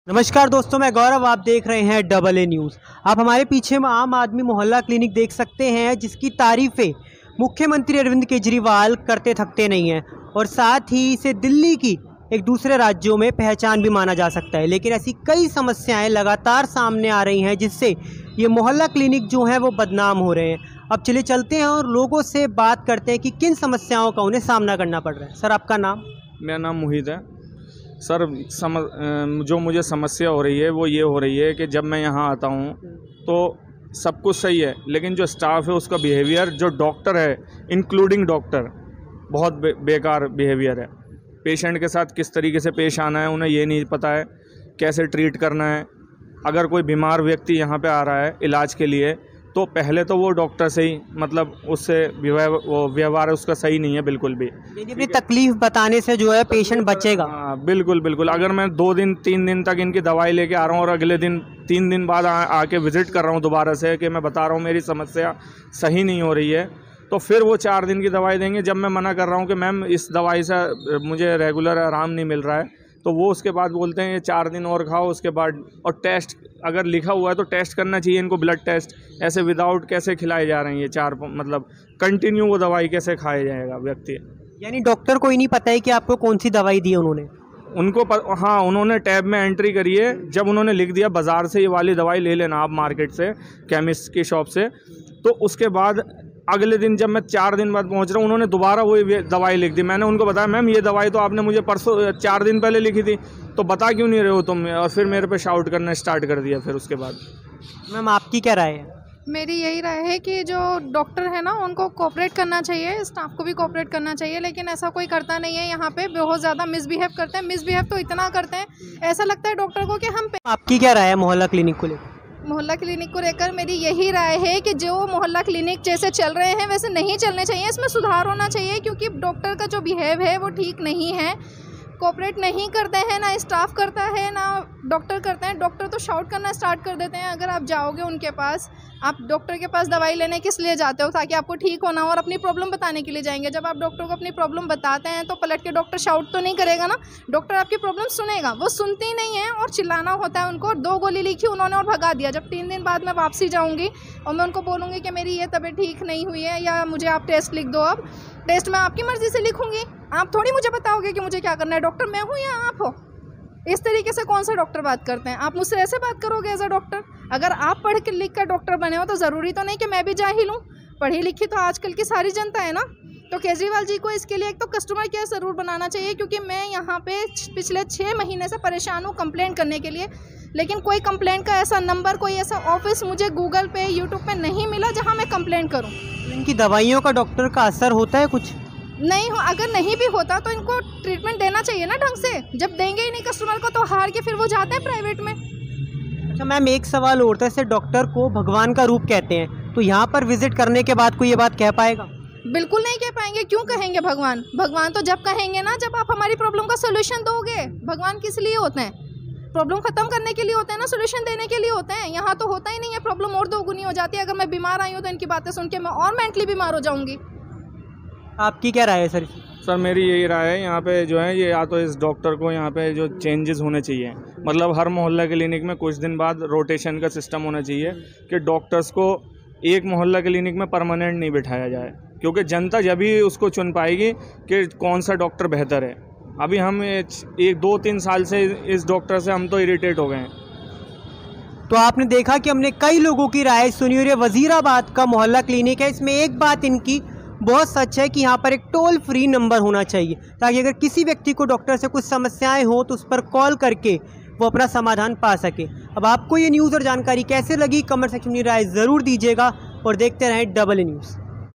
नमस्कार दोस्तों, मैं गौरव, आप देख रहे हैं डबल ए न्यूज़। आप हमारे पीछे में आम आदमी मोहल्ला क्लिनिक देख सकते हैं, जिसकी तारीफ़ें मुख्यमंत्री अरविंद केजरीवाल करते थकते नहीं हैं और साथ ही इसे दिल्ली की एक दूसरे राज्यों में पहचान भी माना जा सकता है। लेकिन ऐसी कई समस्याएं लगातार सामने आ रही हैं, जिससे ये मोहल्ला क्लिनिक जो हैं वो बदनाम हो रहे हैं। अब चलिए चलते हैं और लोगों से बात करते हैं कि किन समस्याओं का उन्हें सामना करना पड़ रहा है। सर, आपका नाम? मेरा नाम मोहित है। सर, जो मुझे समस्या हो रही है वो ये हो रही है कि जब मैं यहाँ आता हूँ तो सब कुछ सही है, लेकिन जो स्टाफ है उसका बिहेवियर, जो डॉक्टर है इंक्लूडिंग डॉक्टर, बहुत बेकार बिहेवियर है। पेशेंट के साथ किस तरीके से पेश आना है उन्हें ये नहीं पता है, कैसे ट्रीट करना है। अगर कोई बीमार व्यक्ति यहाँ पे आ रहा है इलाज के लिए तो पहले तो वो डॉक्टर से ही मतलब उससे व्यवहार उसका सही नहीं है बिल्कुल भी। अपनी तकलीफ बताने से जो है पेशेंट बचेगा। हाँ, बिल्कुल बिल्कुल। अगर मैं 2 दिन 3 दिन तक इनकी दवाई लेके आ रहा हूँ और अगले दिन 3 दिन बाद आके विज़िट कर रहा हूँ दोबारा से कि मैं बता रहा हूँ मेरी समस्या सही नहीं हो रही है, तो फिर वो 4 दिन की दवाई देंगे। जब मैं मना कर रहा हूँ कि मैम इस दवाई से मुझे रेगुलर आराम नहीं मिल रहा है, तो वो उसके बाद बोलते हैं ये 4 दिन और खाओ उसके बाद। और टेस्ट अगर लिखा हुआ है तो टेस्ट करना चाहिए इनको, ब्लड टेस्ट। ऐसे विदाउट कैसे खिलाए जा रहे हैं ये 4 मतलब कंटिन्यू वो दवाई कैसे खाया जाएगा व्यक्ति? यानी डॉक्टर को ही नहीं पता है कि आपको कौन सी दवाई दी है उन्होंने? हाँ, उन्होंने टैब में एंट्री करी है। जब उन्होंने लिख दिया बाज़ार से ये वाली दवाई ले लेना आप मार्केट से, केमिस्ट की शॉप से, तो उसके बाद अगले दिन जब मैं 4 दिन बाद पहुंच रहा हूँ उन्होंने दोबारा वही दवाई लिख दी। मैंने उनको बताया मैम ये दवाई तो आपने मुझे परसों 4 दिन पहले लिखी थी, तो बता क्यों नहीं रहे हो तुम? और फिर मेरे पे शाउट करना स्टार्ट कर दिया। फिर उसके बाद मैम, आपकी क्या राय है? मेरी यही राय है कि जो डॉक्टर है ना उनको कोऑपरेट करना चाहिए, स्टाफ को भी कोऑपरेट करना चाहिए, लेकिन ऐसा कोई करता नहीं है। यहाँ पे बहुत ज़्यादा मिसबिहेव करते हैं। मिसबिहेव तो इतना करते हैं, ऐसा लगता है डॉक्टर को कि हम। आपकी क्या राय है मोहल्ला क्लिनिक को लेकर? मोहल्ला क्लिनिक को लेकर मेरी यही राय है कि जो मोहल्ला क्लिनिक जैसे चल रहे हैं वैसे नहीं चलने चाहिए, इसमें सुधार होना चाहिए, क्योंकि डॉक्टर का जो बिहेव है वो ठीक नहीं है। कोऑपरेट नहीं करते हैं, ना स्टाफ करता है ना डॉक्टर करते हैं। डॉक्टर तो शाउट करना स्टार्ट कर देते हैं। अगर आप जाओगे उनके पास, आप डॉक्टर के पास दवाई लेने किस लिए जाते हो? ताकि आपको ठीक होना हो और अपनी प्रॉब्लम बताने के लिए जाएंगे। जब आप डॉक्टर को अपनी प्रॉब्लम बताते हैं तो पलट के डॉक्टर शाउट तो नहीं करेगा ना, डॉक्टर आपकी प्रॉब्लम सुनेगा। वो सुनते ही नहीं है और चिल्लाना होता है उनको। 2 गोली लिखी उन्होंने और भगा दिया। जब 3 दिन बाद मैं वापसी जाऊँगी और मैं उनको बोलूँगी कि मेरी ये तबीयत ठीक नहीं हुई है या मुझे आप टेस्ट लिख दो, अब टेस्ट मैं आपकी मर्ज़ी से लिखूँगी, आप थोड़ी मुझे बताओगे कि मुझे क्या करना है। डॉक्टर मैं हूँ या आप हो? इस तरीके से कौन सा डॉक्टर बात करते हैं? आप मुझसे ऐसे बात करोगे एज अ डॉक्टर? अगर आप पढ़ के लिख कर डॉक्टर बने हो तो ज़रूरी तो नहीं कि मैं भी जाहिल हूँ। पढ़ी लिखी तो आजकल की सारी जनता है ना। तो केजरीवाल जी को इसके लिए एक तो कस्टमर केयर ज़रूर बनाना चाहिए, क्योंकि मैं यहाँ पे पिछले 6 महीने से परेशान हूँ कंप्लेंट करने के लिए, लेकिन कोई कंप्लेंट का ऐसा नंबर, कोई ऐसा ऑफिस मुझे गूगल पे यूट्यूब पे नहीं मिला जहाँ मैं कंप्लेंट करूँ। इनकी दवाइयों का डॉक्टर का असर होता है कुछ? नहीं हो, अगर नहीं भी होता तो इनको ट्रीटमेंट देना चाहिए ना ढंग से। जब देंगे ही नहीं कस्टमर को तो हार के फिर वो जाते हैं प्राइवेट में। अच्छा मैम, एक सवाल और था। जैसे डॉक्टर को भगवान का रूप कहते हैं, तो यहाँ पर विजिट करने के बाद कोई ये बात कह पाएगा? बिल्कुल नहीं कह पाएंगे। क्यों कहेंगे भगवान? भगवान तो जब कहेंगे ना जब आप हमारी प्रॉब्लम का सोल्यूशन दोगे। भगवान किस लिए होते हैं? प्रॉब्लम खत्म करने के लिए होते हैं ना, सोल्यूशन देने के लिए होते हैं। यहाँ तो होता ही नहीं है, प्रॉब्लम और 2 गुनी हो जाती है। अगर मैं बीमार आई हूँ तो इनकी बातें सुन के मैं और मेंटली बीमार हो जाऊँगी। आपकी क्या राय है सर? सर, मेरी यही राय है, यहाँ पे जो है ये या तो इस डॉक्टर को यहाँ पे जो चेंजेस होने चाहिए, मतलब हर मोहल्ला क्लिनिक में कुछ दिन बाद रोटेशन का सिस्टम होना चाहिए कि डॉक्टर्स को एक मोहल्ला क्लिनिक में परमानेंट नहीं बिठाया जाए, क्योंकि जनता जब भी उसको चुन पाएगी कि कौन सा डॉक्टर बेहतर है। अभी हम 1-2-3 साल से इस डॉक्टर से हम तो इरिटेट हो गए हैं। तो आपने देखा कि हमने कई लोगों की राय सुनी और ये वजीराबाद का मोहल्ला क्लिनिक है। इसमें एक बात इनकी बहुत सच है कि यहाँ पर एक टोल फ्री नंबर होना चाहिए, ताकि अगर किसी व्यक्ति को डॉक्टर से कुछ समस्याएं हो तो उस पर कॉल करके वो अपना समाधान पा सके। अब आपको ये न्यूज़ और जानकारी कैसे लगी, कमेंट सेक्शन में राय ज़रूर दीजिएगा और देखते रहें डबल ए न्यूज़।